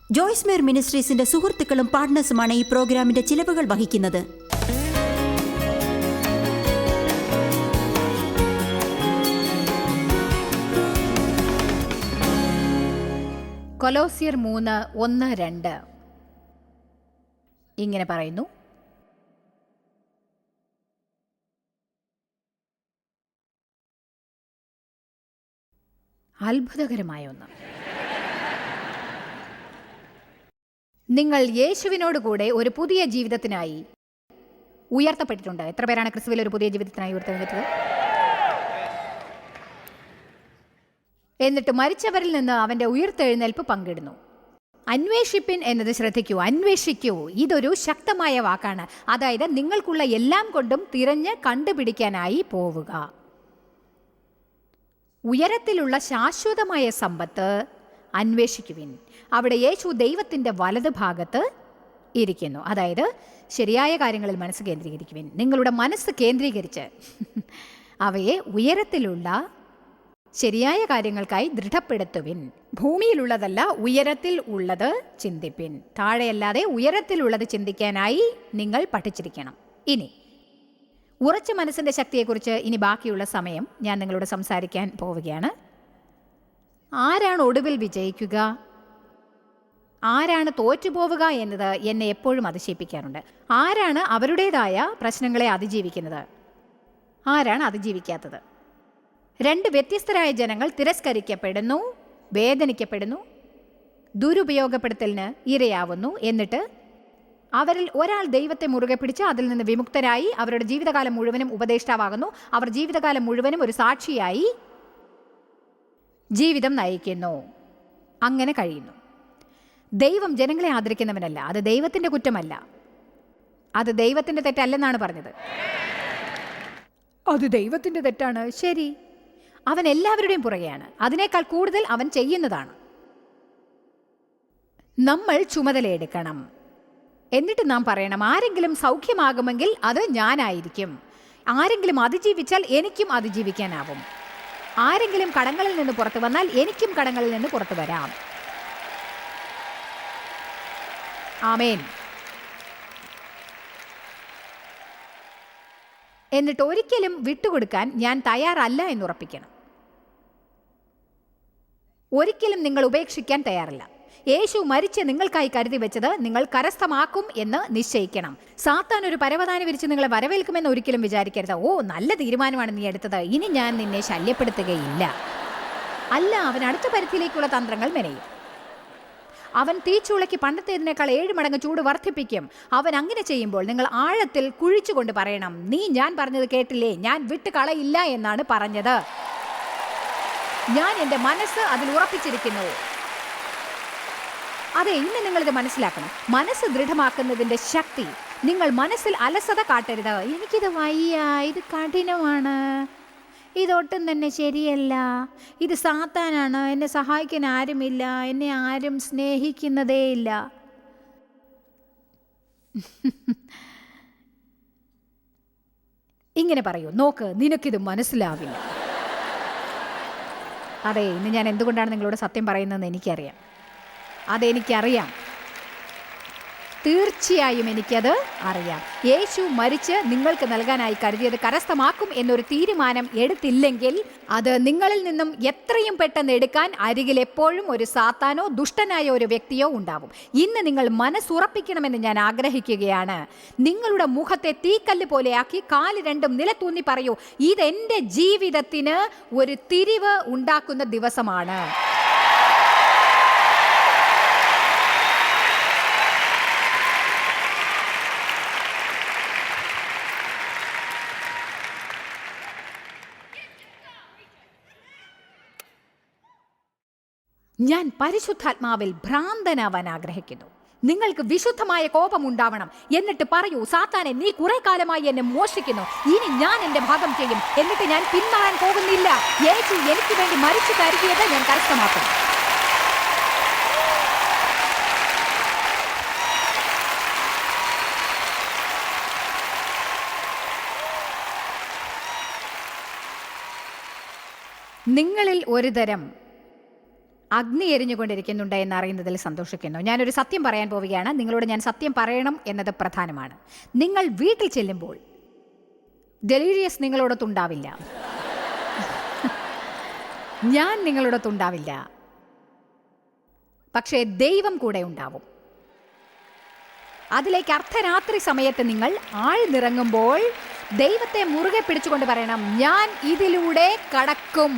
ജോയ്സ് മേർ മിനിസ്ട്രീസിന്റെ സുഹൃത്തുക്കളും പാർട്ട്നേഴ്സുമാണ് ഈ പ്രോഗ്രാമിന്റെ ചിലവുകൾ വഹിക്കുന്നത്. കൊലോസ്യർ 3:1-2 ഇങ്ങനെ പറയുന്നു: അത്ഭുതകരമായ ഒന്ന്, നിങ്ങൾ യേശുവിനോട് കൂടെ ഒരു പുതിയ ജീവിതത്തിനായി ഉയർത്തപ്പെട്ടിട്ടുണ്ട്. എത്ര പേരാണ് ക്രിസ്തുവിൽ ഒരു പുതിയ ജീവിതത്തിനായി ഉയർത്തെഴുന്നേറ്റത്? എന്നിട്ട് മരിച്ചവരിൽ നിന്ന് അവന്റെ ഉയർത്തെഴുന്നേൽപ്പ് പങ്കിടുന്നു. അന്വേഷിപ്പിൻ എന്നത് ശ്രദ്ധിക്കൂ, അന്വേഷിക്കൂ. ഇതൊരു ശക്തമായ വാക്കാണ്. അതായത് നിങ്ങൾക്കുള്ള എല്ലാം കൊണ്ടും തിരഞ്ഞ് കണ്ടുപിടിക്കാനായി പോവുക. ഉയരത്തിലുള്ള ശാശ്വതമായ സമ്പത്ത് അന്വേഷിക്കുവിൻ. അവിടെ യേശു ദൈവത്തിൻ്റെ വലത് ഭാഗത്ത് ഇരിക്കുന്നു. അതായത് ശരിയായ കാര്യങ്ങളിൽ മനസ്സ് കേന്ദ്രീകരിക്കുവിൻ. നിങ്ങളുടെ മനസ്സ് കേന്ദ്രീകരിച്ച് അവയെ ഉയരത്തിലുള്ള ശരിയായ കാര്യങ്ങൾക്കായി ദൃഢപ്പെടുത്തുവിൻ. ഭൂമിയിലുള്ളതല്ല, ഉയരത്തിൽ ഉള്ളത് ചിന്തിപ്പിൻ. താഴെയല്ലാതെ ഉയരത്തിലുള്ളത് ചിന്തിക്കാനായി നിങ്ങൾ പഠിച്ചിരിക്കണം. ഇനി ഉറച്ച മനസ്സിൻ്റെ ശക്തിയെക്കുറിച്ച് ഇനി ബാക്കിയുള്ള സമയം ഞാൻ നിങ്ങളോട് സംസാരിക്കാൻ പോവുകയാണ്. ആരാണ് ഒടുവിൽ വിജയിക്കുക, ആരാണ് തോറ്റുപോവുക എന്നത് എന്നെ എപ്പോഴും അതിശയിപ്പിക്കാറുണ്ട്. ആരാണ് അവരുടേതായ പ്രശ്നങ്ങളെ അതിജീവിക്കുന്നത്, ആരാണ് അതിജീവിക്കാത്തത്? രണ്ട് വ്യത്യസ്തരായ ജനങ്ങൾ തിരസ്കരിക്കപ്പെടുന്നു, വേദനിക്കപ്പെടുന്നു, ദുരുപയോഗപ്പെടുത്തലിന് ഇരയാവുന്നു. എന്നിട്ട് അവരിൽ ഒരാൾ ദൈവത്തെ മുറുകെ പിടിച്ച് അതിൽ നിന്ന് വിമുക്തരായി അവരുടെ ജീവിതകാലം മുഴുവനും ഉപദേഷ്ടാവാകുന്നു. അവർ ജീവിതകാലം മുഴുവനും ഒരു സാക്ഷിയായി ജീവിതം നയിക്കുന്നു. അങ്ങനെ കഴിയുന്നു. ദൈവം ജനങ്ങളെ ആദരിക്കുന്നവനല്ല. അത് ദൈവത്തിൻ്റെ കുറ്റമല്ല, അത് ദൈവത്തിൻ്റെ തെറ്റല്ലെന്നാണ് പറഞ്ഞത്. അത് ദൈവത്തിൻ്റെ തെറ്റാണ്, ശരി. അവൻ എല്ലാവരുടെയും പുറകെയാണ്. അതിനേക്കാൾ കൂടുതൽ അവൻ ചെയ്യുന്നതാണ്. നമ്മൾ ചുമതലയെടുക്കണം. എന്നിട്ട് നാം പറയണം, ആരെങ്കിലും സൗഖ്യമാകുമെങ്കിൽ അത് ഞാനായിരിക്കും. ആരെങ്കിലും അതിജീവിച്ചാൽ എനിക്കും അതിജീവിക്കാനാവും. ആരെങ്കിലും കടങ്ങളിൽ നിന്ന് പുറത്തു വന്നാൽ എനിക്കും കടങ്ങളിൽ നിന്ന് പുറത്തു വരാം. ആമേൻ. എന്നിട്ട് ഒരിക്കലും വിട്ടുകൊടുക്കാൻ ഞാൻ തയ്യാറല്ല എന്നുറപ്പിക്കണം. ഒരിക്കലും നിങ്ങൾ ഉപേക്ഷിക്കാൻ തയ്യാറല്ല. യേശു മരിച്ച് നിങ്ങൾക്കായി കരുതി വെച്ചത് നിങ്ങൾ കരസ്ഥമാക്കും എന്ന് നിശ്ചയിക്കണം. സാത്താൻ ഒരു പരവതാനി വിരിച്ച് നിങ്ങളെ വരവേൽക്കുമെന്ന് ഒരിക്കലും വിചാരിക്കരുത്. ഓ, നല്ല തീരുമാനമാണ് നീ എടുത്തത്, ഇനി ഞാൻ നിന്നെ ശല്യപ്പെടുത്തുകയില്ല. അല്ല, അവൻ അടുത്ത പരിധിയിലേക്കുള്ള തന്ത്രങ്ങൾ മെനയും. അവൻ തീച്ചൂളയ്ക്ക് പണ്ടത്തേതിനേക്കാൾ 7 മടങ്ങ് ചൂട് വർദ്ധിപ്പിക്കും. അവൻ അങ്ങനെ ചെയ്യുമ്പോൾ നിങ്ങൾ ആഴത്തിൽ കുഴിച്ചുകൊണ്ട് പറയണം, നീ ഞാൻ പറഞ്ഞത് കേട്ടില്ലേ, ഞാൻ വിട്ട് കളയില്ല എന്നാണ് പറഞ്ഞത്. ഞാൻ എൻ്റെ മനസ്സ് അതിൽ ഉറപ്പിച്ചിരിക്കുന്നു. അതെ, ഇന്ന് നിങ്ങളിത് മനസ്സിലാക്കണം. മനസ്സ് ദൃഢമാക്കുന്നതിൻ്റെ ശക്തി. നിങ്ങൾ മനസ്സിൽ അലസത കാട്ടരുത്. എനിക്കിത് വയ്യ, ഇത് കഠിനമാണ്, ഇതൊട്ടും തന്നെ ശരിയല്ല, ഇത് സാത്താനാണ്, എന്നെ സഹായിക്കാൻ ആരുമില്ല, എന്നെ ആരും സ്നേഹിക്കുന്നതേയില്ല. ഇങ്ങനെ പറയൂ, നോക്ക്, നിനക്കിത് മനസ്സിലാവില്ല. അതെ, ഇന്ന് ഞാൻ എന്തുകൊണ്ടാണ് നിങ്ങളോട് സത്യം പറയുന്നതെന്ന് എനിക്കറിയാം. അതെനിക്കറിയാം, തീർച്ചയായും എനിക്കത് അറിയാം. യേശു മരിച്ച് നിങ്ങൾക്ക് നൽകാനായി കരുതിയത് കരസ്ഥമാക്കും എന്നൊരു തീരുമാനം എടുത്തില്ലെങ്കിൽ അത് നിങ്ങളിൽ നിന്നും എത്രയും പെട്ടെന്ന് എടുക്കാൻ അരികിൽ എപ്പോഴും ഒരു സാത്താനോ ദുഷ്ടനായ ഒരു വ്യക്തിയോ ഉണ്ടാവും. ഇന്ന് നിങ്ങൾ മനസ്സുറപ്പിക്കണമെന്ന് ഞാൻ ആഗ്രഹിക്കുകയാണ്. നിങ്ങളുടെ മുഖത്തെ തീക്കല്ല് പോലെയാക്കി കാല് രണ്ടും നിലത്തൂന്നി പറയൂ, ഇതെൻ്റെ ജീവിതത്തിന് ഒരു തിരിവ് ഉണ്ടാക്കുന്ന ദിവസമാണ്. ഞാൻ പരിശുദ്ധാത്മാവിൽ ഭ്രാന്തനാവാൻ ആഗ്രഹിക്കുന്നു. നിങ്ങൾക്ക് വിശുദ്ധമായ കോപമുണ്ടാവണം. എന്നിട്ട് പറയൂ, സാത്താനെ, നീ കുറെ കാലമായി എന്നെ മോഷിക്കുന്നു, ഇനി ഞാൻ എൻ്റെ ഭാഗം ചെയ്യും. എന്നിട്ട് ഞാൻ പിന്മാറാൻ പോകുന്നില്ല. യേശു എനിക്ക് വേണ്ടി മരിച്ചു കരുതിയത് ഞാൻ കരസ്ഥമാക്കും. നിങ്ങളിൽ ഒരു തരം അഗ്നി എരിഞ്ഞുകൊണ്ടിരിക്കുന്നുണ്ട് എന്നറിയുന്നതിൽ സന്തോഷിക്കുന്നു. ഞാനൊരു സത്യം പറയാൻ പോവുകയാണ്. നിങ്ങളോട് ഞാൻ സത്യം പറയണം എന്നത് പ്രധാനമാണ്. നിങ്ങൾ വീട്ടിൽ ചെല്ലുമ്പോൾ ഡെലീരിയസ് നിങ്ങളോടൊത്തുണ്ടാവില്ല. ഞാൻ നിങ്ങളോടൊത്തുണ്ടാവില്ല. പക്ഷേ ദൈവം കൂടെ ഉണ്ടാവും. അതിലേക്ക് അർദ്ധരാത്രി സമയത്ത് നിങ്ങൾ ആഴ്ന്നിറങ്ങുമ്പോൾ ദൈവത്തെ മുറുകെ പിടിച്ചുകൊണ്ട് പറയണം, ഞാൻ ഇതിലൂടെ കടക്കും.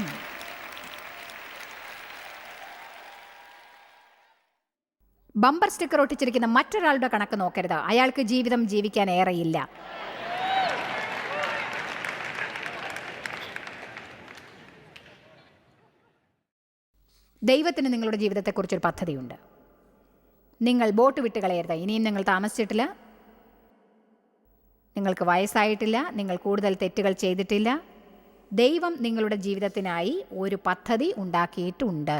ബമ്പർ സ്റ്റിക്കർ ഒട്ടിച്ചിരിക്കുന്ന മറ്റൊരാളുടെ കണക്ക് നോക്കരുത്. അയാൾക്ക് ജീവിതം ജീവിക്കാൻ ഏറെയില്ല. ദൈവത്തിന് നിങ്ങളുടെ ജീവിതത്തെക്കുറിച്ചൊരു പദ്ധതിയുണ്ട്. നിങ്ങൾ ബോട്ട് വിട്ട് കളയരുത്. ഇനിയും നിങ്ങൾ താമസിച്ചിട്ടില്ല, നിങ്ങൾക്ക് വയസ്സായിട്ടില്ല, നിങ്ങൾ കൂടുതൽ തെറ്റുകൾ ചെയ്തിട്ടില്ല. ദൈവം നിങ്ങളുടെ ജീവിതത്തിനായി ഒരു പദ്ധതി ഉണ്ടാക്കിയിട്ടുണ്ട്.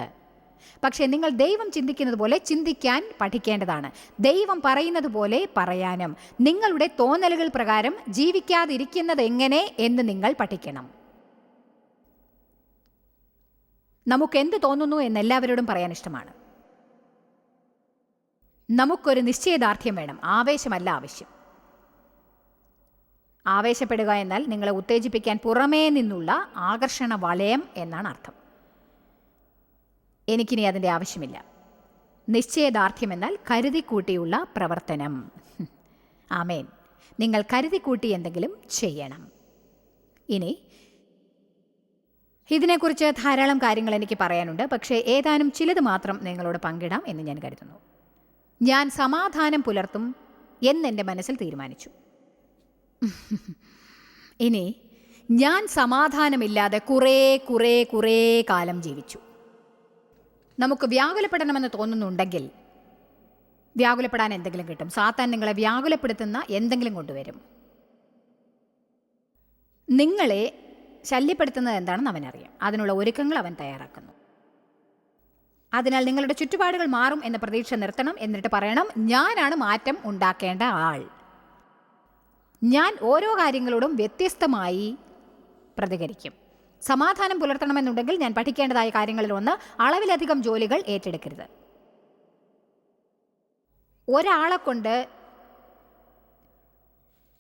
പക്ഷേ നിങ്ങൾ ദൈവം ചിന്തിക്കുന്നത് പോലെ ചിന്തിക്കാൻ പഠിക്കേണ്ടതാണ്. ദൈവം പറയുന്നത് പോലെ പറയാനും നിങ്ങളുടെ തോന്നലുകൾ പ്രകാരം ജീവിക്കാതിരിക്കുന്നത് എങ്ങനെ എന്ന് നിങ്ങൾ പഠിക്കണം. നമുക്കെന്ത് തോന്നുന്നു എന്ന് എല്ലാവരോടും പറയാൻ ഇഷ്ടമാണ്. നമുക്കൊരു നിശ്ചയദാർഢ്യം വേണം. ആവേശമല്ല ആവശ്യം. ആവേശപ്പെടുക എന്നാൽ നിങ്ങളെ ഉത്തേജിപ്പിക്കാൻ പുറമേ നിന്നുള്ള ആകർഷണ വലയം എന്നാണ് അർത്ഥം. എനിക്കിനി അതിൻ്റെ ആവശ്യമില്ല. നിശ്ചയദാർഢ്യം എന്നാൽ കരുതിക്കൂട്ടിയുള്ള പ്രവർത്തനം. ആമേൻ. നിങ്ങൾ കരുതിക്കൂട്ടി എന്തെങ്കിലും ചെയ്യണം. ഇനി ഇതിനെക്കുറിച്ച് ധാരാളം കാര്യങ്ങൾ എനിക്ക് പറയാനുണ്ട്. പക്ഷേ ഏതാനും ചിലത് മാത്രം നിങ്ങളോട് പങ്കിടാം എന്ന് ഞാൻ കരുതുന്നു. ഞാൻ സമാധാനം പുലർത്തും എന്നെൻ്റെ മനസ്സിൽ തീരുമാനിച്ചു. ഇനി ഞാൻ സമാധാനമില്ലാതെ കുറേ കാലം ജീവിച്ചു. നമുക്ക് വ്യാകുലപ്പെടണമെന്ന് തോന്നുന്നുണ്ടെങ്കിൽ വ്യാകുലപ്പെടാൻ എന്തെങ്കിലും കിട്ടും. സാത്താൻ നിങ്ങളെ വ്യാകുലപ്പെടുത്തുന്ന എന്തെങ്കിലും കൊണ്ടുവരും. നിങ്ങളെ ശല്യപ്പെടുത്തുന്നത് എന്താണെന്ന് അവനറിയാം. അതിനുള്ള ഒരുക്കങ്ങൾ അവൻ തയ്യാറാക്കുന്നു. അതിനാൽ നിങ്ങളുടെ ചുറ്റുപാടുകൾ മാറും എന്ന പ്രതീക്ഷ നിർത്തണം. എന്നിട്ട് പറയണം, ഞാനാണ് മാറ്റം ഉണ്ടാക്കേണ്ട ആൾ. ഞാൻ ഓരോ കാര്യങ്ങളോടും വ്യത്യസ്തമായി പ്രതികരിക്കും. സമാധാനം പുലർത്തണമെന്നുണ്ടെങ്കിൽ ഞാൻ പഠിക്കേണ്ടതായ കാര്യങ്ങളിൽ ഒന്ന്, അളവിലധികം ജോലികൾ ഏറ്റെടുക്കരുത്. ഒരാളെ കൊണ്ട്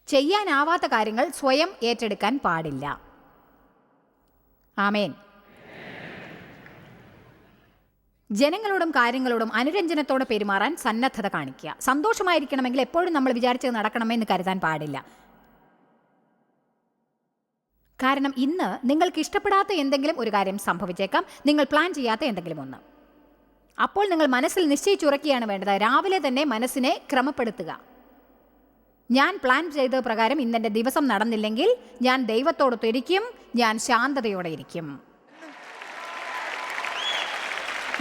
ചെയ്യാനാവാത്ത കാര്യങ്ങൾ സ്വയം ഏറ്റെടുക്കാൻ പാടില്ല. ആമേൻ. ജനങ്ങളോടും കാര്യങ്ങളോടും അനുരഞ്ജനത്തോടെ പെരുമാറാൻ സന്നദ്ധത കാണിക്കുക. സന്തോഷമായിരിക്കണമെങ്കിൽ എപ്പോഴും നമ്മൾ വിചാരിച്ചത് നടക്കണമെന്ന് കരുതാൻ പാടില്ല. കാരണം ഇന്ന് നിങ്ങൾക്ക് ഇഷ്ടപ്പെടാത്ത എന്തെങ്കിലും ഒരു കാര്യം സംഭവിച്ചേക്കാം, നിങ്ങൾ പ്ലാൻ ചെയ്യാത്ത എന്തെങ്കിലും ഒന്ന്. അപ്പോൾ നിങ്ങൾ മനസ്സിൽ നിശ്ചയിച്ചുറക്കുകയാണ് വേണ്ടത്. രാവിലെ തന്നെ മനസ്സിനെ ക്രമപ്പെടുത്തുക. ഞാൻ പ്ലാൻ ചെയ്ത പ്രകാരം ഇന്നെൻ്റെ ദിവസം നടന്നില്ലെങ്കിൽ ഞാൻ ദൈവത്തോടൊത്തിരിക്കും, ഞാൻ ശാന്തതയോടെ ഇരിക്കും.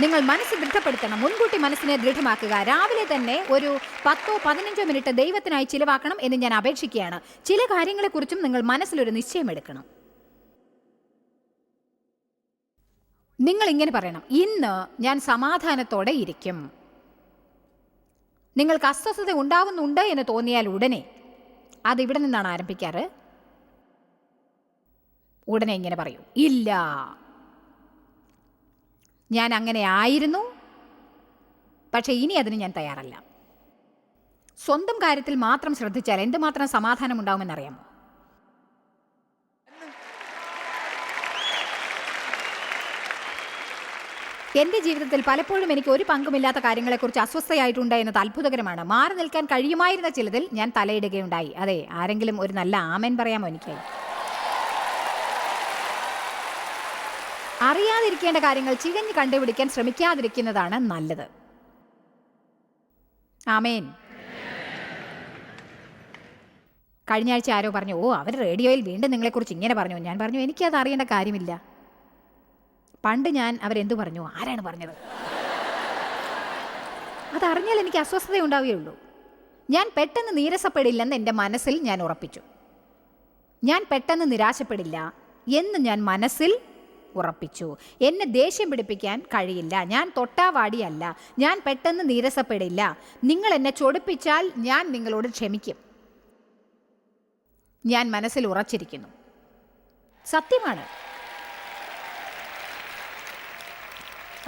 നിങ്ങൾ മനസ്സ് ദൃഢപ്പെടുത്തണം. മുൻകൂട്ടി മനസ്സിനെ ദൃഢമാക്കുക. രാവിലെ തന്നെ ഒരു 10-15 മിനിറ്റ് ദൈവത്തിനായി ചിലവാക്കണം എന്ന് ഞാൻ അപേക്ഷിക്കുകയാണ്. ചില കാര്യങ്ങളെക്കുറിച്ചും നിങ്ങൾ മനസ്സിലൊരു നിശ്ചയമെടുക്കണം. നിങ്ങൾ ഇങ്ങനെ പറയണം, ഇന്ന് ഞാൻ സമാധാനത്തോടെ ഇരിക്കും. നിങ്ങൾക്ക് അസ്വസ്ഥത ഉണ്ടാവുന്നുണ്ട് എന്ന് തോന്നിയാൽ ഉടനെ, അതിവിടെ നിന്നാണ് ആരംഭിക്കാറ്, ഉടനെ ഇങ്ങനെ പറയൂ, ഇല്ല, ഞാൻ അങ്ങനെ ആയിരുന്നു, പക്ഷേ ഇനി അതിന് ഞാൻ തയ്യാറല്ല. സ്വന്തം കാര്യത്തിൽ മാത്രം ശ്രദ്ധിച്ചാൽ എന്തുമാത്രം സമാധാനം ഉണ്ടാവുമെന്നറിയാമോ? എൻ്റെ ജീവിതത്തിൽ പലപ്പോഴും എനിക്ക് ഒരു പങ്കുമില്ലാത്ത കാര്യങ്ങളെക്കുറിച്ച് അസ്വസ്ഥയായിട്ടുണ്ട് എന്നത് അത്ഭുതകരമാണ്. മാറി നിൽക്കാൻ കഴിയുമായിരുന്ന ചിലതിൽ ഞാൻ തലയിടുകയുണ്ടായി. അതെ, ആരെങ്കിലും ഒരു നല്ല ആമേൻ പറയാമോ എനിക്ക്? അറിയാതിരിക്കേണ്ട കാര്യങ്ങൾ ചികഞ്ഞ് കണ്ടുപിടിക്കാൻ ശ്രമിക്കാതിരിക്കുന്നതാണ് നല്ലത്. ആമേൻ. കഴിഞ്ഞ ആഴ്ച ആരോ പറഞ്ഞു, അവർ റേഡിയോയിൽ വീണ്ടും നിങ്ങളെക്കുറിച്ച് ഇങ്ങനെ പറഞ്ഞു. ഞാൻ പറഞ്ഞു, എനിക്കത് അറിയേണ്ട കാര്യമില്ല. പണ്ട് ഞാൻ അവരെന്തു പറഞ്ഞു, ആരാണ് പറഞ്ഞത്, അതറിഞ്ഞാൽ എനിക്ക് അസ്വസ്ഥത ഉണ്ടാവുകയുള്ളൂ. ഞാൻ പെട്ടെന്ന് നീരസപ്പെടില്ലെന്ന് എൻ്റെ മനസ്സിൽ ഞാൻ ഉറപ്പിച്ചു. ഞാൻ പെട്ടെന്ന് നിരാശപ്പെടില്ല എന്ന് ഞാൻ മനസ്സിൽ ഉറപ്പിച്ചു. എന്നെ ദേഷ്യം പിടിപ്പിക്കാൻ കഴിയില്ല. ഞാൻ തൊട്ടാവാടിയല്ല. ഞാൻ പെട്ടെന്ന് നീരസപ്പെടില്ല. നിങ്ങൾ എന്നെ ചൊടിപ്പിച്ചാൽ ഞാൻ നിങ്ങളോട് ക്ഷമിക്കും. ഞാൻ മനസ്സിൽ ഉറച്ചിരിക്കുന്നു. സത്യമാണ്.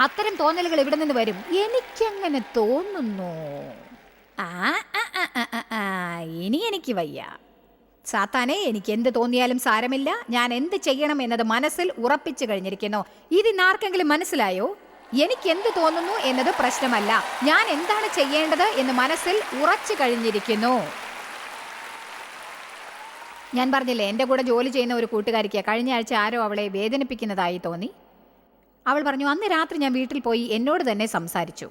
അത്തരം തോന്നലുകൾ ഇവിടെ നിന്ന് വരും. എനിക്കങ്ങനെ തോന്നുന്നു, ഇനി എനിക്ക് വയ്യ. സാത്താനെ, എനിക്ക് എന്ത് തോന്നിയാലും സാരമില്ല, ഞാൻ എന്ത് ചെയ്യണം എന്നത് മനസ്സിൽ ഉറപ്പിച്ചു കഴിഞ്ഞിരിക്കുന്നു. ഇതിനാർക്കെങ്കിലും മനസ്സിലായോ? എനിക്ക് എന്ത് തോന്നുന്നു എന്നത് പ്രശ്നമല്ല, ഞാൻ എന്താണ് ചെയ്യേണ്ടത് എന്ന് മനസ്സിൽ ഉറച്ചു കഴിഞ്ഞിരിക്കുന്നു. ഞാൻ പറഞ്ഞില്ലേ, എൻ്റെ കൂടെ ജോലി ചെയ്യുന്ന ഒരു കൂട്ടുകാരിക്ക് കഴിഞ്ഞ ആഴ്ച ആരോ അവളെ വേദനിപ്പിക്കുന്നതായി തോന്നി. അവൾ പറഞ്ഞു, അന്ന് രാത്രി ഞാൻ വീട്ടിൽ പോയി എന്നോട് തന്നെ സംസാരിച്ചു.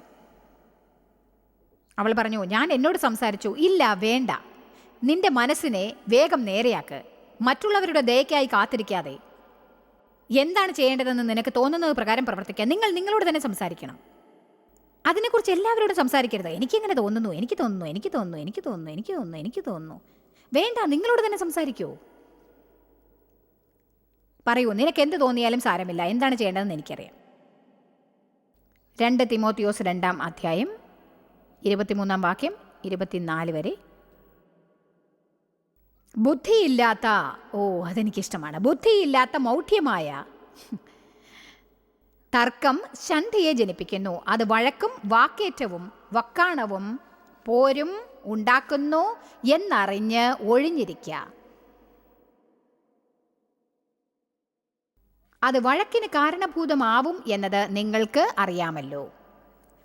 അവൾ പറഞ്ഞു, ഞാൻ എന്നോട് സംസാരിച്ചു. ഇല്ല, വേണ്ട, നിന്റെ മനസ്സിനെ വേഗം നേരെയാക്ക്. മറ്റുള്ളവരുടെ ദയക്കായി കാത്തിരിക്കാതെ എന്താണ് ചെയ്യേണ്ടതെന്ന് നിനക്ക് തോന്നുന്നത് പ്രകാരം പ്രവർത്തിക്കുക. നിങ്ങൾ നിങ്ങളോട് തന്നെ സംസാരിക്കണം. അതിനെക്കുറിച്ച് എല്ലാവരോടും സംസാരിക്കരുത്. എനിക്കിങ്ങനെ തോന്നുന്നു, എനിക്ക് തോന്നുന്നു, എനിക്ക് തോന്നുന്നു, എനിക്ക് തോന്നുന്നു, എനിക്ക് തോന്നുന്നു, എനിക്ക് തോന്നുന്നു. വേണ്ട, നിങ്ങളോട് തന്നെ സംസാരിക്കൂ. പറയൂ, നിനക്ക് എന്ത് തോന്നിയാലും സാരമില്ല, എന്താണ് ചെയ്യേണ്ടതെന്ന് എനിക്കറിയാം. 2 തിമോത്തിയോസ് 2-ാം അധ്യായം 23-ാം വാക്യം 24 വരെ. ബുദ്ധിയില്ലാത്ത, അതെനിക്കിഷ്ടമാണ്, ബുദ്ധിയില്ലാത്ത മൗഢ്യമായ തർക്കം ശണ്ഠയെ ജനിപ്പിക്കുന്നു. അത് വഴക്കും വാക്കേറ്റവും വക്കാണവും പോരും ഉണ്ടാക്കുന്നു എന്നറിഞ്ഞ് ഒഴിഞ്ഞിരിക്കുക. അത് വഴക്കിന് കാരണഭൂതമാവും എന്നത് നിങ്ങൾക്ക് അറിയാമല്ലോ.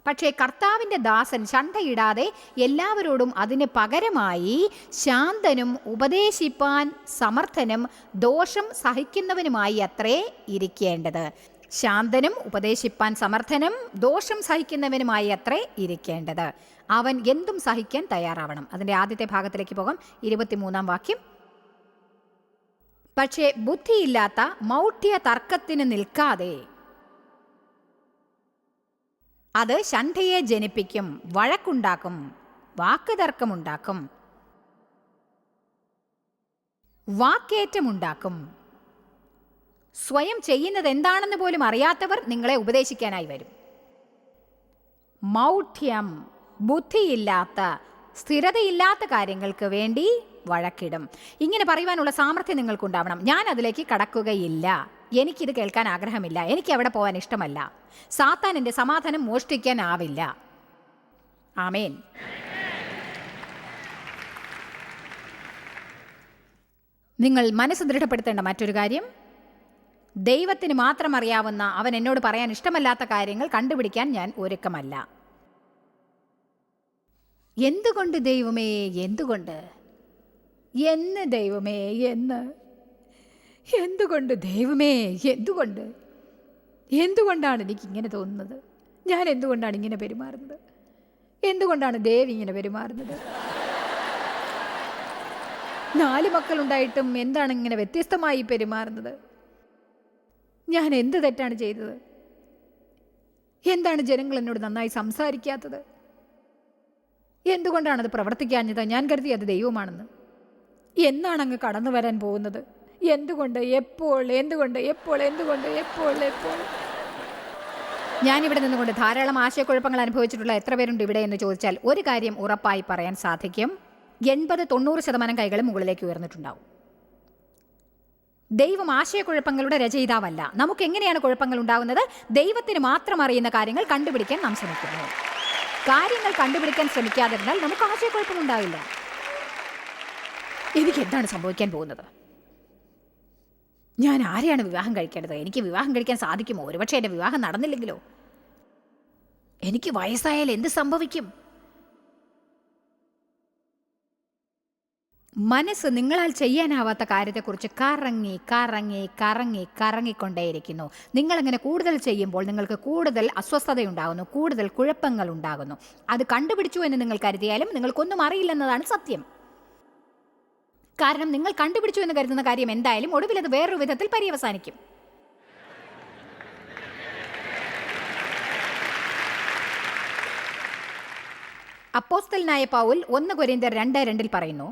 പക്ഷേ കർത്താവിൻ്റെ ദാസൻ ശണ്ഠയിടാതെ എല്ലാവരോടും അതിന് പകരമായി ശാന്തനും ഉപദേശിപ്പാൻ സമർത്ഥനും ദോഷം സഹിക്കുന്നവനുമായി അത്രേ ഇരിക്കേണ്ടത്. ശാന്തനും ഉപദേശിപ്പാൻ സമർത്ഥനും ദോഷം സഹിക്കുന്നവനുമായി അത്രേ ഇരിക്കേണ്ടത്. അവൻ എന്തും സഹിക്കാൻ തയ്യാറാവണം. അതിൻ്റെ ആദ്യത്തെ ഭാഗത്തിലേക്ക് പോകാം. 23-ാം വാക്യം. പക്ഷേ ബുദ്ധിയില്ലാത്ത മൗഢ്യ തർക്കത്തിന് നിൽക്കാതെ അത് ശണ്ഠയെ ജനിപ്പിക്കും, വഴക്കുണ്ടാക്കും, വാക്കുതർക്കമുണ്ടാക്കും, വാക്കേറ്റമുണ്ടാക്കും. സ്വയം ചെയ്യുന്നത് എന്താണെന്ന് പോലും അറിയാത്തവർ നിങ്ങളെ ഉപദേശിക്കാനായി വരും. മൗഢ്യം, ബുദ്ധിയില്ലാത്ത, സ്ഥിരതയില്ലാത്ത കാര്യങ്ങൾക്ക് വേണ്ടി വഴക്കിടും. ഇങ്ങനെ പറയുവാനുള്ള സാമർഥ്യം നിങ്ങൾക്കുണ്ടാവണം. ഞാൻ അതിലേക്ക് കടക്കുകയില്ല, എനിക്കിത് കേൾക്കാൻ ആഗ്രഹമില്ല, എനിക്ക് അവിടെ പോകാൻ ഇഷ്ടമല്ല. സാത്താൻ എൻ്റെ സമാധാനം മോഷ്ടിക്കാനാവില്ല. ആമേൻ. നിങ്ങൾ മനസ്സ് ദൃഢപ്പെടുത്തേണ്ട മറ്റൊരു കാര്യം, ദൈവത്തിന് മാത്രം അറിയാവുന്ന, അവൻ എന്നോട് പറയാൻ ഇഷ്ടമല്ലാത്ത കാര്യങ്ങൾ കണ്ടുപിടിക്കാൻ ഞാൻ ഒരുക്കമല്ല. എന്തുകൊണ്ട് ദൈവമേ, എന്തുകൊണ്ട് എന്ന് ദൈവമേ, എന്തുകൊണ്ട് ദൈവമേ, എന്തുകൊണ്ടാണ് എനിക്കിങ്ങനെ തോന്നുന്നത്? ഞാൻ എന്തുകൊണ്ടാണ് ഇങ്ങനെ പെരുമാറുന്നത്? എന്തുകൊണ്ടാണ് ദേവി ഇങ്ങനെ പെരുമാറുന്നത്? 4 മക്കളുണ്ടായിട്ടും എന്താണ് ഇങ്ങനെ വ്യത്യസ്തമായി പെരുമാറുന്നത്? ഞാൻ എന്ത് തെറ്റാണ് ചെയ്തത്? എന്താണ് ജനങ്ങൾ എന്നോട് നന്നായി സംസാരിക്കാത്തത്? എന്തുകൊണ്ടാണത് പ്രവർത്തിക്കാഞ്ഞത്? ഞാൻ കരുതി അത് ദൈവമാണെന്ന്. എന്നാണ് അങ്ങ് കടന്നു വരാൻ പോകുന്നത്? എന്തുകൊണ്ട്, എപ്പോൾ, എന്തുകൊണ്ട്, എപ്പോൾ, എന്തുകൊണ്ട്, എപ്പോൾ, എപ്പോൾ? ഞാനിവിടെ നിന്നുകൊണ്ട് ധാരാളം ആശയക്കുഴപ്പങ്ങൾ അനുഭവിച്ചിട്ടുള്ള എത്ര പേരുണ്ട് ഇവിടെ എന്ന് ചോദിച്ചാൽ ഒരു കാര്യം ഉറപ്പായി പറയാൻ സാധിക്കും, 80-90% കൈകൾ മുകളിലേക്ക് ഉയർന്നിട്ടുണ്ടാവും. ദൈവം ആശയക്കുഴപ്പങ്ങളുടെ രചയിതാവല്ല. നമുക്ക് എങ്ങനെയാണ് കുഴപ്പങ്ങൾ ഉണ്ടാകുന്നത്? ദൈവത്തിന് മാത്രം അറിയുന്ന കാര്യങ്ങൾ കണ്ടുപിടിക്കാൻ നാം ശ്രമിക്കുന്നു. കാര്യങ്ങൾ കണ്ടുപിടിക്കാൻ ശ്രമിക്കാതിരുന്നാൽ നമുക്ക് ആശയക്കുഴപ്പമുണ്ടാവില്ല. എനിക്ക് എന്താണ് സംഭവിക്കാൻ പോകുന്നത്? ഞാൻ ആരെയാണ് വിവാഹം കഴിക്കേണ്ടത്? എനിക്ക് വിവാഹം കഴിക്കാൻ സാധിക്കുമോ? ഒരുപക്ഷെ എൻ്റെ വിവാഹം നടന്നില്ലെങ്കിലോ? എനിക്ക് വയസ്സായാൽ എന്ത് സംഭവിക്കും? മനസ്സ് നിങ്ങളാൽ ചെയ്യാനാവാത്ത കാര്യത്തെക്കുറിച്ച് കറങ്ങിക്കൊണ്ടേയിരിക്കുന്നു. നിങ്ങളങ്ങനെ കൂടുതൽ ചെയ്യുമ്പോൾ നിങ്ങൾക്ക് കൂടുതൽ അസ്വസ്ഥതയുണ്ടാകുന്നു, കൂടുതൽ കുഴപ്പങ്ങൾ ഉണ്ടാകുന്നു. അത് കണ്ടുപിടിച്ചു എന്ന് നിങ്ങൾ കരുതിയാലും നിങ്ങൾക്കൊന്നും അറിയില്ലെന്നതാണ് സത്യം. കാരണം നിങ്ങൾ കണ്ടുപിടിച്ചു എന്ന് കരുതുന്ന കാര്യം എന്തായാലും ഒടുവിൽ അത് വേറൊരു വിധത്തിൽ പര്യവസാനിക്കും. അപ്പോസ്തലനായ പൗൽ 1 കൊരിന്ത്യർ 2:2 പറയുന്നു,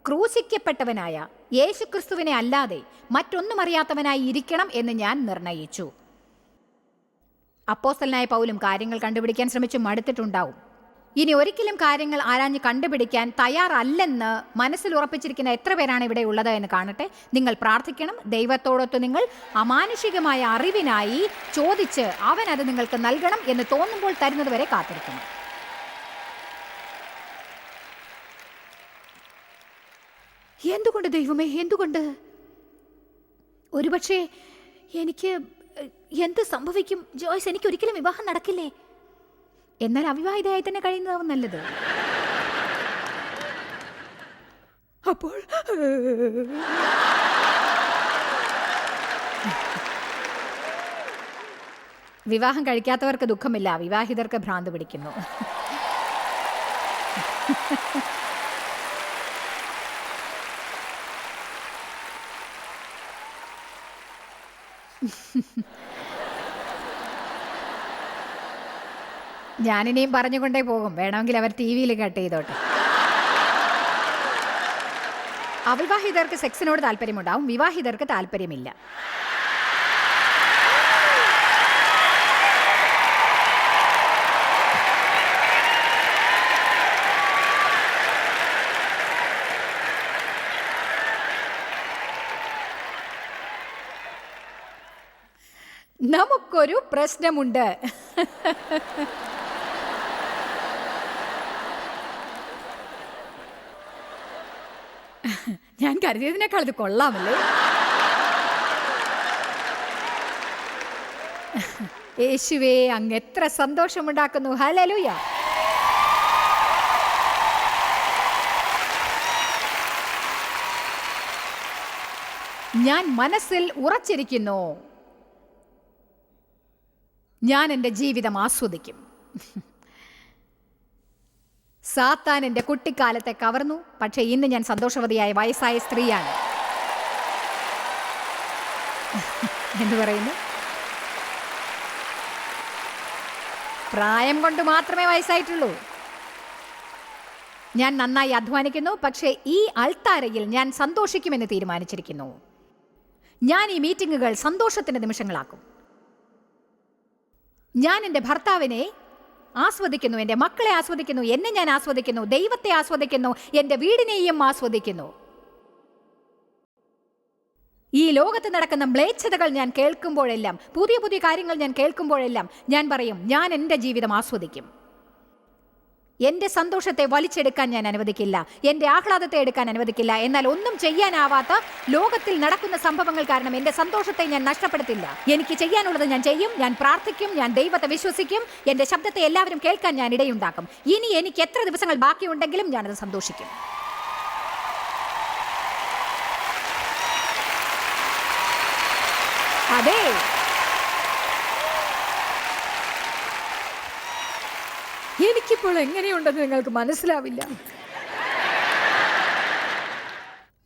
ക്രൂശിക്കപ്പെട്ടവനായ യേശുക്രിസ്തുവിനെ അല്ലാതെ മറ്റൊന്നും അറിയാത്തവനായി ഇരിക്കണം എന്ന് ഞാൻ നിർണയിച്ചു. അപ്പോസ്തലനായ പൗലും കാര്യങ്ങൾ കണ്ടുപിടിക്കാൻ ശ്രമിച്ചു മടുത്തിട്ടുണ്ടാവും. ഇനി ഒരിക്കലും കാര്യങ്ങൾ ആരാഞ്ഞ് കണ്ടുപിടിക്കാൻ തയ്യാറല്ലെന്ന് മനസ്സിൽ ഉറപ്പിച്ചിരിക്കുന്ന എത്ര പേരാണ് ഇവിടെ ഉള്ളത് എന്ന് കാണട്ടെ. നിങ്ങൾ പ്രാർത്ഥിക്കണം. ദൈവത്തോടൊത്ത് നിങ്ങൾ അമാനുഷികമായ അറിവിനായി ചോദിച്ച് അവൻ അത് നിങ്ങൾക്ക് നൽകണം എന്ന് തോന്നുമ്പോൾ തരുന്നത് വരെ കാത്തിരിക്കണം. എന്തുകൊണ്ട് ദൈവമേ, എന്തുകൊണ്ട്? ഒരുപക്ഷെ എനിക്ക് എന്ത് സംഭവിക്കും ജോയ്സ്? എനിക്ക് ഒരിക്കലും വിവാഹം നടക്കില്ലേ? എന്നാൽ അവിവാഹിതയായി തന്നെ കഴിയുന്നതാവും നല്ലത്. അപ്പോൾ വിവാഹം കഴിക്കാത്തവർക്ക് ദുഃഖമില്ല, വിവാഹിതർക്ക് ഭ്രാന്ത് പിടിക്കുന്നു. ഞാനിനിയും പറഞ്ഞുകൊണ്ടേ പോകും. വേണമെങ്കിൽ അവർ TV-യിൽ കട്ട് ചെയ്തോട്ടെ. അവിവാഹിതർക്ക് സെക്സിനോട് താല്പര്യമുണ്ടാവും, വിവാഹിതർക്ക് താല്പര്യമില്ല. നമുക്കൊരു പ്രശ്നമുണ്ട്. ഞാൻ കരുതിയതിനേക്കാൾ ഇത് കൊള്ളാമല്ലേ? യേശുവേ, അങ്ങ് എത്ര സന്തോഷമുണ്ടാക്കുന്നു. ഹല്ലേലൂയ. ഞാൻ മനസ്സിൽ ഉറച്ചിരിക്കുന്നു, ഞാൻ എൻ്റെ ജീവിതം ആസ്വദിക്കും. സാത്താൻ എൻ്റെ കുട്ടിക്കാലത്തെ കവർന്നു, പക്ഷേ ഇന്ന് ഞാൻ സന്തോഷവതിയായ വയസ്സായ സ്ത്രീയാണ്. എന്തു പറയുന്നു? പ്രായം കൊണ്ട് മാത്രമേ വയസ്സായിട്ടുള്ളൂ. ഞാൻ നന്നായി അധ്വാനിക്കുന്നു, പക്ഷേ ഈ അൾത്താരയിൽ ഞാൻ സന്തോഷിക്കുമെന്ന് തീരുമാനിച്ചിരിക്കുന്നു. ഞാൻ ഈ മീറ്റിങ്ങുകൾ സന്തോഷത്തിൻ്റെ നിമിഷങ്ങളാക്കും. ഞാൻ എൻ്റെ ഭർത്താവിനെ ആസ്വദിക്കുന്നു, എൻ്റെ മക്കളെ ആസ്വദിക്കുന്നു, എന്നെ ഞാൻ ആസ്വദിക്കുന്നു, ദൈവത്തെ ആസ്വദിക്കുന്നു, എൻ്റെ വീടിനെയും ആസ്വദിക്കുന്നു. ഈ ലോകത്ത് നടക്കുന്ന മ്ലേച്ഛതകൾ ഞാൻ കേൾക്കുമ്പോഴെല്ലാം, പുതിയ പുതിയ കാര്യങ്ങൾ ഞാൻ കേൾക്കുമ്പോഴെല്ലാം ഞാൻ പറയും, ഞാൻ എൻ്റെ ജീവിതം ആസ്വദിക്കും. എൻ്റെ സന്തോഷത്തെ വലിച്ചെടുക്കാൻ ഞാൻ അനുവദിക്കില്ല, എൻ്റെ ആഹ്ലാദത്തെ എടുക്കാൻ അനുവദിക്കില്ല. എന്നാൽ ഒന്നും ചെയ്യാനാവാത്ത ലോകത്തിൽ നടക്കുന്ന സംഭവങ്ങൾ കാരണം എൻ്റെ സന്തോഷത്തെ ഞാൻ നഷ്ടപ്പെടുത്തില്ല. എനിക്ക് ചെയ്യാനുള്ളത് ഞാൻ ചെയ്യും. ഞാൻ പ്രാർത്ഥിക്കും, ഞാൻ ദൈവത്തെ വിശ്വസിക്കും, എൻ്റെ ശബ്ദത്തെ എല്ലാവരും കേൾക്കാൻ ഞാൻ ഇടയുണ്ടാക്കും. ഇനി എനിക്ക് എത്ര ദിവസങ്ങൾ ബാക്കിയുണ്ടെങ്കിലും ഞാനത് സന്തോഷിക്കും. അതെ, എനിക്കിപ്പോൾ എങ്ങനെയുണ്ടെന്ന് നിങ്ങൾക്ക് മനസ്സിലാവില്ല.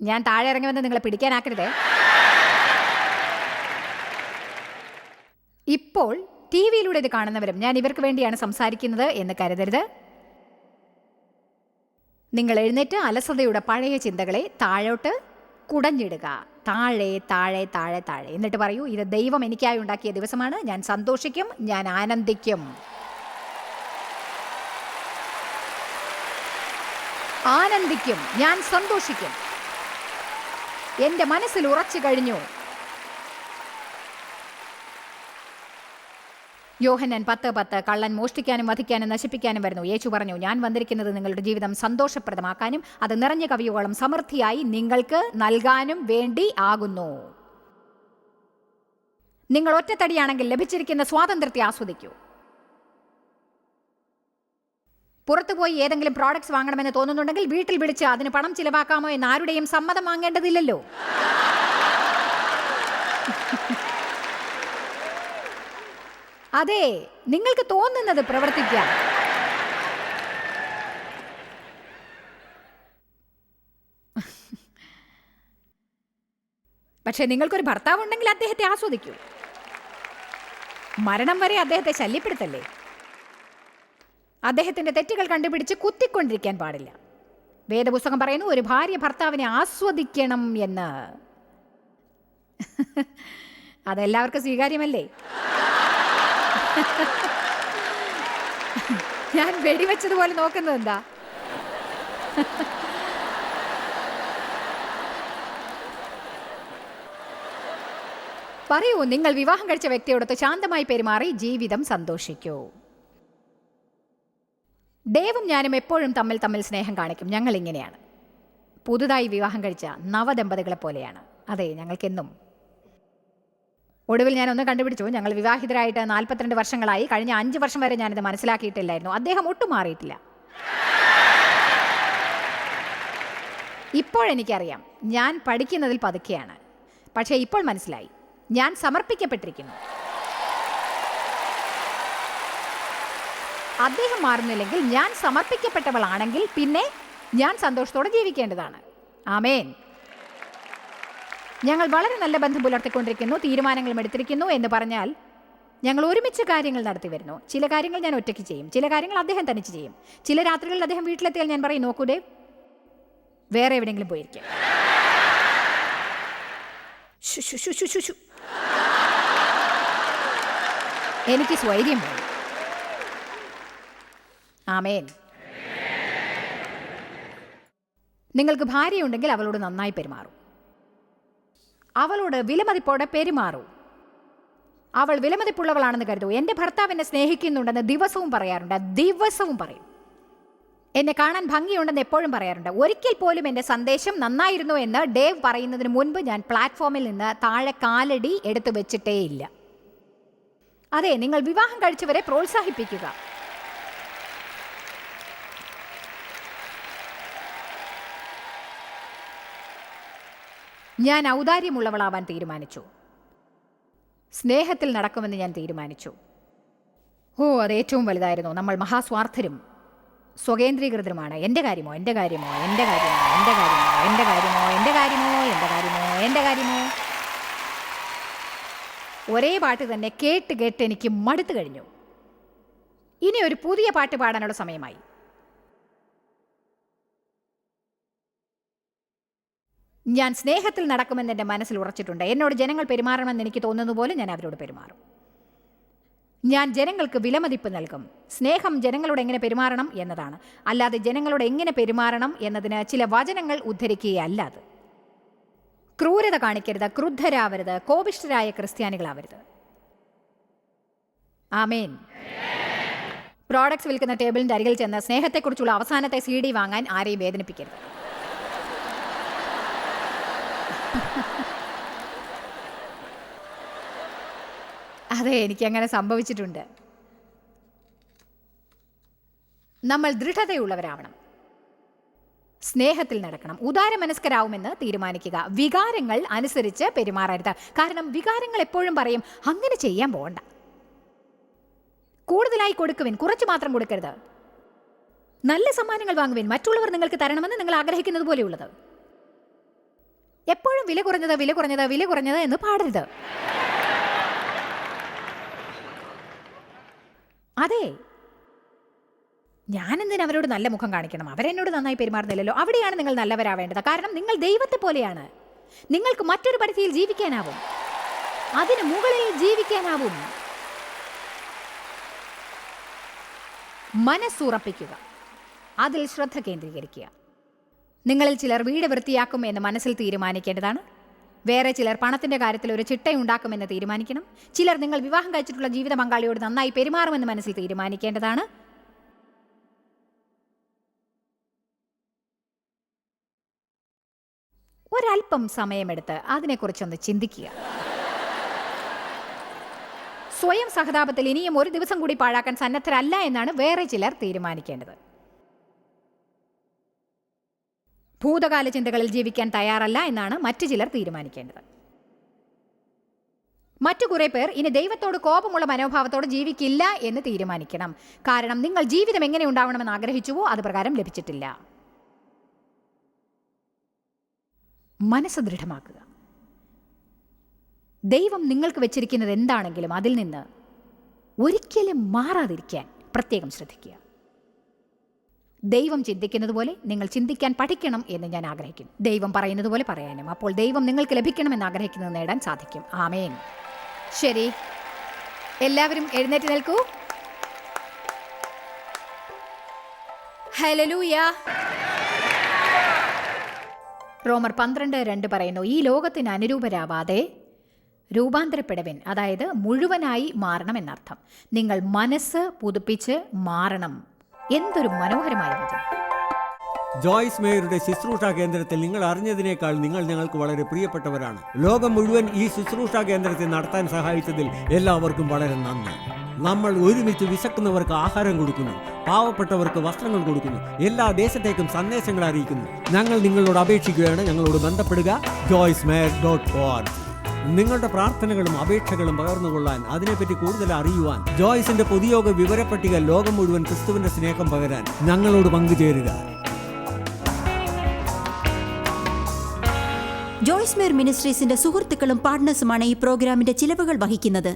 ഞാൻ താഴെ ഇറങ്ങി വന്ന് നിങ്ങളെ പിടിക്കാനാക്കരുതേ. ഇപ്പോൾ TV-യിലൂടെ ഇത് കാണുന്നവരും ഞാൻ ഇവർക്ക് വേണ്ടിയാണ് സംസാരിക്കുന്നത് എന്ന് കരുതരുത്. നിങ്ങൾ എഴുന്നേറ്റ് അലസതയുടെ പഴയ ചിന്തകളെ താഴോട്ട് കുടഞ്ഞിടുക. താഴെ താഴെ താഴെ താഴെ. എന്നിട്ട് പറയൂ, ഇത് ദൈവം എനിക്കായി ഉണ്ടാക്കിയ ദിവസമാണ്. ഞാൻ സന്തോഷിക്കും, ഞാൻ ആനന്ദിക്കും. ആനന്ദിക്കും, ഞാൻ സന്തോഷിക്കും. എൻ്റെ മനസ്സിൽ ഉറച്ചു കഴിഞ്ഞു. യോഹന്നാൻ 10:10 കള്ളൻ മോഷ്ടിക്കാനും വധിക്കാനും നശിപ്പിക്കാനും വരുന്നു. യേശു പറഞ്ഞു, ഞാൻ വന്നിരിക്കുന്നത് നിങ്ങളുടെ ജീവിതം സന്തോഷപ്രദമാക്കാനും അത് നിറഞ്ഞ കവിയോളം സമൃദ്ധിയായി നിങ്ങൾക്ക് നൽകാനും വേണ്ടി ആകുന്നു. നിങ്ങൾ ഒറ്റത്തടിയാണെങ്കിൽ ലഭിച്ചിരിക്കുന്ന സ്വാതന്ത്ര്യത്തെ ആസ്വദിക്കൂ. പുറത്തുപോയി ഏതെങ്കിലും പ്രോഡക്ട്സ് വാങ്ങണമെന്ന് തോന്നുന്നുണ്ടെങ്കിൽ വീട്ടിൽ വിളിച്ച് അതിന് പണം ചിലവാക്കാമോ എന്ന് ആരുടെയും സമ്മതം വാങ്ങേണ്ടതില്ലല്ലോ. അതെ, നിങ്ങൾക്ക് തോന്നുന്നത് പ്രവർത്തിക്കാം. പക്ഷെ നിങ്ങൾക്കൊരു ഭർത്താവ് ഉണ്ടെങ്കിൽ അദ്ദേഹത്തെ ആസ്വദിക്കൂ. മരണം വരെ അദ്ദേഹത്തെ ശല്യപ്പെടുത്തല്ലേ. അദ്ദേഹത്തിന്റെ തെറ്റുകൾ കണ്ടുപിടിച്ച് കുത്തിക്കൊണ്ടിരിക്കാൻ പാടില്ല. വേദപുസ്തകം പറയുന്നു, ഒരു ഭാര്യ ഭർത്താവിനെ ആസ്വദിക്കണം എന്ന്. അതെല്ലാവർക്കും സ്വീകാര്യമല്ലേ? ഞാൻ വെടിവെച്ചതുപോലെ നോക്കുന്നത് എന്താ? പറയൂ, നിങ്ങൾ വിവാഹം കഴിച്ച വ്യക്തിയോടൊത്ത് ശാന്തമായി പെരുമാറി ജീവിതം സന്തോഷിക്കൂ. ഡേവും ഞാനും എപ്പോഴും തമ്മിൽ തമ്മിൽ സ്നേഹം കാണിക്കും. ഞങ്ങൾ ഇങ്ങനെയാണ്, പുതുതായി വിവാഹം കഴിച്ച നവദമ്പതികളെ പോലെയാണ്. അതെ, ഞങ്ങൾക്കെന്നും. ഒടുവിൽ ഞാൻ ഒന്ന് കണ്ടുപിടിച്ചു. ഞങ്ങൾ വിവാഹിതരായിട്ട് 42 വർഷങ്ങളായി. കഴിഞ്ഞ 5 വർഷം വരെ ഞാനിത് മനസ്സിലാക്കിയിട്ടില്ലായിരുന്നു. അദ്ദേഹം ഒട്ടും മാറിയിട്ടില്ല. ഇപ്പോഴെനിക്കറിയാം, ഞാൻ പഠിക്കുന്നതിൽ പതുക്കെയാണ്. പക്ഷേ ഇപ്പോൾ മനസ്സിലായി, ഞാൻ സമർപ്പിക്കപ്പെട്ടിരിക്കുന്നു. അദ്ദേഹം മാറുന്നില്ലെങ്കിൽ, ഞാൻ സമർപ്പിക്കപ്പെട്ടവളാണെങ്കിൽ പിന്നെ ഞാൻ സന്തോഷത്തോടെ ജീവിക്കേണ്ടതാണ്. ആമേൻ. ഞങ്ങൾ വളരെ നല്ല ബന്ധം പുലർത്തിക്കൊണ്ടിരിക്കുന്നു, തീരുമാനങ്ങളും എടുത്തിരിക്കുന്നു. എന്ന് പറഞ്ഞാൽ ഞങ്ങൾ ഒരുമിച്ച് കാര്യങ്ങൾ നടത്തി വരുന്നു. ചില കാര്യങ്ങൾ ഞാൻ ഒറ്റയ്ക്ക് ചെയ്യും, ചില കാര്യങ്ങൾ അദ്ദേഹം തനിച്ച് ചെയ്യും. ചില രാത്രികളിൽ അദ്ദേഹം വീട്ടിലെത്തിയാൽ ഞാൻ പറയും, നോക്കൂ ദേവ്, വേറെ എവിടെയെങ്കിലും പോയിരിക്കാം. എനിക്ക് സ്വൈര്യം വേണം. ആമേൻ. നിങ്ങൾക്ക് ഭാര്യയുണ്ടെങ്കിൽ അവളോട് നന്നായി പെരുമാറും. അവളോട് വിലമതിപ്പോടെ പെരുമാറൂ. അവൾ വിലമതിപ്പുള്ളവളാണെന്ന് കരുതൂ. എൻ്റെ ഭർത്താവ് എന്നെ സ്നേഹിക്കുന്നുണ്ടെന്ന് ദിവസവും പറയാറുണ്ട്. ദിവസവും പറയും. എന്നെ കാണാൻ ഭംഗിയുണ്ടെന്ന് എപ്പോഴും പറയാറുണ്ട്. ഒരിക്കൽ പോലും എൻ്റെ സന്ദേശം നന്നായിരുന്നു എന്ന് ഡേവ് പറയുന്നതിന് മുൻപ് ഞാൻ പ്ലാറ്റ്ഫോമിൽ നിന്ന് താഴെ കാലടി എടുത്തു വെച്ചിട്ടേയില്ല. അതെ, നിങ്ങൾ വിവാഹം കഴിച്ചവരെ പ്രോത്സാഹിപ്പിക്കുക. ഞാൻ ഔദാര്യമുള്ളവളാവാൻ തീരുമാനിച്ചു. സ്നേഹത്തിൽ നടക്കുമെന്ന് ഞാൻ തീരുമാനിച്ചു. അത് ഏറ്റവും വലുതായിരുന്നു. നമ്മൾ മഹാസ്വാർത്ഥരും സ്വകേന്ദ്രീകൃതരുമാണ്. എൻ്റെ കാര്യമോ, എൻ്റെ കാര്യമോ, എൻ്റെ കാര്യമോ, എൻ്റെ കാര്യമോ, എൻ്റെ കാര്യമോ, എൻ്റെ കാര്യമോ, എൻ്റെ കാര്യമോ, എൻ്റെ കാര്യമോ. ഒരേ പാട്ട് തന്നെ കേട്ട് കേട്ട് എനിക്ക് മടുത്തു കഴിഞ്ഞു. ഇനി ഒരു പുതിയ പാട്ട് പാടാനുള്ള സമയമായി. ഞാൻ സ്നേഹത്തിൽ നടക്കുമെന്ന് എൻ്റെ മനസ്സിൽ ഉറച്ചിട്ടുണ്ട്. എന്നോട് ജനങ്ങൾ പെരുമാറണമെന്ന് എനിക്ക് തോന്നുന്ന പോലെ ഞാൻ അവരോട് പെരുമാറും. ഞാൻ ജനങ്ങൾക്ക് വിലമതിപ്പ് നൽകും. സ്നേഹം ജനങ്ങളോട് എങ്ങനെ പെരുമാറണം എന്നതാണ്, അല്ലാതെ ജനങ്ങളോട് എങ്ങനെ പെരുമാറണം എന്നതിന് ചില വചനങ്ങൾ ഉദ്ധരിക്കുകയല്ല. അത് ക്രൂരത കാണിക്കരുത്, ക്രുദ്ധരാവരുത്, കോപിഷ്ഠരായ ക്രിസ്ത്യാനികളാവരുത്. ആമേൻ. പ്രോഡക്ട്സ് വിൽക്കുന്ന ടേബിളിൻ്റെ അരികിൽ ചെന്ന് സ്നേഹത്തെക്കുറിച്ചുള്ള അവസാനത്തെ CD വാങ്ങാൻ ആരെയും വേദനിപ്പിക്കരുത്. അതെ, എനിക്കങ്ങനെ സംഭവിച്ചിട്ടുണ്ട്. നമ്മൾ ദൃഢതയുള്ളവരാവണം, സ്നേഹത്തിൽ നടക്കണം, ഉദാരമനസ്കരാവുമെന്ന് തീരുമാനിക്കുക. വികാരങ്ങൾ അനുസരിച്ച് പെരുമാറരുത്. കാരണം വികാരങ്ങൾ എപ്പോഴും പറയും, അങ്ങനെ ചെയ്യാൻ പോകണ്ട. കൂടുതലായി കൊടുക്കുവിൻ, കുറച്ച് മാത്രം കൊടുക്കരുത്. നല്ല സമ്മാനങ്ങൾ വാങ്ങുവിൻ, മറ്റുള്ളവർ നിങ്ങൾക്ക് തരണമെന്ന് നിങ്ങൾ ആഗ്രഹിക്കുന്നത് പോലെയുള്ളത്. എപ്പോഴും വില കുറഞ്ഞത്, വില കുറഞ്ഞത്, വില കുറഞ്ഞത് എന്ന് പാടരുത്. അതെ, ഞാനെന്തിന് അവരോട് നല്ല മുഖം കാണിക്കണം? അവരെന്നോട് നന്നായി പെരുമാറുന്നില്ലല്ലോ. അവിടെയാണ് നിങ്ങൾ നല്ലവരാവേണ്ടത്. കാരണം നിങ്ങൾ ദൈവത്തെ പോലെയാണ്. നിങ്ങൾക്ക് മറ്റൊരു പരിധിയിൽ ജീവിക്കാനാവും, അതിന് മുകളിൽ ജീവിക്കാനാവും. മനസ്സുറപ്പിക്കുക, അതിൽ ശ്രദ്ധ കേന്ദ്രീകരിക്കുക. നിങ്ങളിൽ ചിലർ വീട് വൃത്തിയാക്കും എന്ന് മനസ്സിൽ തീരുമാനിക്കേണ്ടതാണ്. വേറെ ചിലർ പണത്തിൻ്റെ കാര്യത്തിൽ ഒരു ചിട്ടയുണ്ടാക്കുമെന്ന് തീരുമാനിക്കണം. ചിലർ നിങ്ങൾ വിവാഹം കഴിച്ചിട്ടുള്ള ജീവിത പങ്കാളിയോട് നന്നായി പെരുമാറുമെന്ന് മനസ്സിൽ തീരുമാനിക്കേണ്ടതാണ്. ഒരല്പം സമയമെടുത്ത് അതിനെക്കുറിച്ചൊന്ന് ചിന്തിക്കുക. സ്വയം സഹതാപത്തിൽ ഇനിയും ഒരു ദിവസം കൂടി പാഴാക്കാൻ സന്നദ്ധരല്ല എന്നാണ് വേറെ ചിലർ തീരുമാനിക്കേണ്ടത്. ഭൂതകാല ചിന്തകളിൽ ജീവിക്കാൻ തയ്യാറല്ല എന്നാണ് മറ്റു ചിലർ തീരുമാനിക്കേണ്ടത്. മറ്റു കുറേ പേർ ഇനി ദൈവത്തോട് കോപമുള്ള മനോഭാവത്തോടെ ജീവിക്കില്ല എന്ന് തീരുമാനിക്കണം. കാരണം നിങ്ങൾ ജീവിതം എങ്ങനെ ഉണ്ടാവണമെന്ന് ആഗ്രഹിച്ചുവോ അത് പ്രകാരം ലഭിച്ചിട്ടില്ല. മനസ്സ് ദൃഢമാക്കുക. ദൈവം നിങ്ങൾക്ക് വെച്ചിരിക്കുന്നത് എന്താണെങ്കിലും അതിൽ നിന്ന് ഒരിക്കലും മാറാതിരിക്കാൻ പ്രത്യേകം ശ്രദ്ധിക്കുക. ദൈവം ചിന്തിക്കുന്നത് പോലെ നിങ്ങൾ ചിന്തിക്കാൻ പഠിക്കണം എന്ന് ഞാൻ ആഗ്രഹിക്കുന്നു. ദൈവം പറയുന്നത് പോലെ പറയാനും, അപ്പോൾ ദൈവം നിങ്ങൾക്ക് ലഭിക്കണമെന്ന് ആഗ്രഹിക്കുന്നത് നേടാൻ സാധിക്കും. ആമേൻ. ശരി, എല്ലാവരും എഴുന്നേറ്റ് നിൽക്കൂ. ഹല്ലേലൂയ. റോമർ 12:2 പറയുന്നു, ഈ ലോകത്തിന് അനുരൂപരാവാതെ രൂപാന്തരപ്പെടവൻ, അതായത് മുഴുവനായി മാറണം എന്നർത്ഥം. നിങ്ങൾ മനസ്സ് പുതുപ്പിച്ച് മാറണം. എന്തൊരു മനോഹരമായ വചനം. ജോയ്സ് മേയറുടെ ശുശ്രൂഷാ കേന്ദ്രത്തിൽ നിങ്ങൾ അറിഞ്ഞതിനേക്കാൾ നിങ്ങൾ ഞങ്ങൾക്ക് വളരെ പ്രിയപ്പെട്ടവരാണ്. ലോകം മുഴുവൻ ഈ ശുശ്രൂഷാ കേന്ദ്രത്തെ നടത്താൻ സഹായിച്ചതിൽ എല്ലാവർക്കും വളരെ നന്ദി. നമ്മൾ ഒരുമിച്ച് വിശക്കുന്നവർക്ക് ആഹാരം കൊടുക്കുന്നു, പാവപ്പെട്ടവർക്ക് വസ്ത്രങ്ങൾ കൊടുക്കുന്നു, എല്ലാ ദേശത്തേക്കും സന്ദേശങ്ങൾ അറിയിക്കുന്നു. ഞങ്ങൾ നിങ്ങളോട് അപേക്ഷിക്കുകയാണ്, ഞങ്ങളോട് ബന്ധപ്പെടുക. joycemeyer.org. നിങ്ങളുടെ പ്രാർത്ഥനകളും അപേക്ഷകളും പകർന്നുകൊള്ളാൻ, അതിനെപ്പറ്റി കൂടുതൽ അറിയുവാൻ, ജോയ്സിന്റെ പൊതുയോഗ വിവരപ്പട്ടിക ലോകം മുഴുവൻ ക്രിസ്തുവിന്റെ സ്നേഹം പകരാൻ ഞങ്ങളോട് പങ്കുചേരുക. ജോയ്സ് മേയർ മിനിസ്ട്രീസിന്റെ സുഹൃത്തുക്കളും പാർട്ട്നേഴ്സുമാണ് ഈ പ്രോഗ്രാമിന്റെ ചിലവുകൾ വഹിക്കുന്നത്.